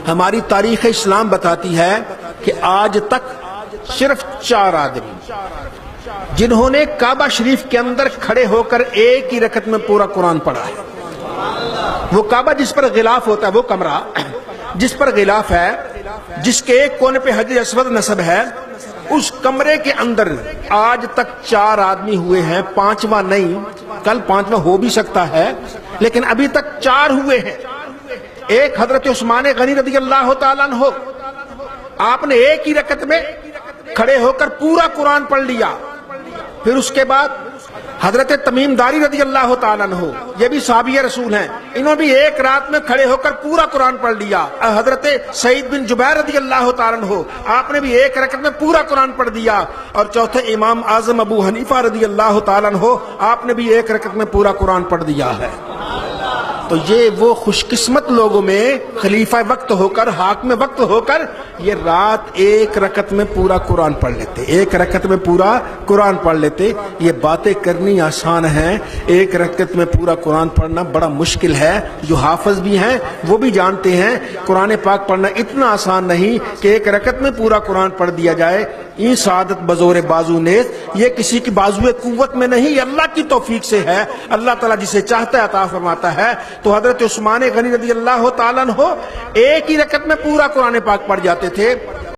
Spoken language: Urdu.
ہماری تاریخ اسلام بتاتی ہے کہ آج تک صرف 4 آدمی جنہوں نے کعبہ شریف کے اندر کھڑے ہو کر ایک ہی رکعت میں پورا قرآن پڑھا ہے۔ وہ کعبہ جس پر غلاف ہوتا ہے، وہ کمرہ جس پر غلاف ہے، جس کے ایک کونے پہ حجر اسود نصب ہے، اس کمرے کے اندر آج تک 4 آدمی ہوئے ہیں، 5واں نہیں، کل 5واں ہو بھی سکتا ہے، لیکن ابھی تک 4 ہوئے ہیں۔ ایک حضرت عثمان غنی رضی اللہ تعالیٰ عنہ، آپ نے ایک ہی رکعت میں کھڑے ہو کر پورا قرآن پڑھ لیا۔ پھر اس کے بعد حضرت تمیم داری رضی اللہ تعالیٰ عنہ، یہ بھی صحابی رسول ہیں، انہوں بھی ایک رات میں کھڑے ہو کر پورا قرآن پڑھ لیا۔ حضرت سعید بن جبیر رضی اللہ تعالیٰ عنہ، آپ نے بھی ایک رکعت میں پورا قرآن پڑھ دیا۔ اور چوتھے امام اعظم ابو حنیفہ رضی اللہ تعالیٰ عنہ، آپ نے بھی ایک رکعت میں پورا قرآن پڑھ دیا ہے۔ تو یہ وہ خوش قسمت لوگوں میں خلیفہ وقت ہو کر، حاکم وقت ہو کر، یہ رات ایک رکعت میں پورا قرآن پڑھ لیتے، ایک رکعت میں پورا قرآن پڑھ لیتے۔ یہ باتیں کرنی آسان ہیں، ایک رکعت میں پورا قرآن پڑھنا بڑا مشکل ہے۔ جو حافظ بھی ہیں وہ بھی جانتے ہیں قرآن پاک پڑھنا اتنا آسان نہیں کہ ایک رکعت میں پورا قرآن پڑھ دیا جائے۔ این سعادت بزور بازو نیز، یہ کسی کی بازو قوت میں نہیں، اللہ کی توفیق سے ہے۔ اللہ تعالیٰ جسے چاہتا ہے عطا فرماتا ہے۔ تو حضرت عثمان غنی رضی اللہ تعالیٰ عنہ ایک ہی رکعت میں پورا قرآن پاک پڑھ جاتے تھے۔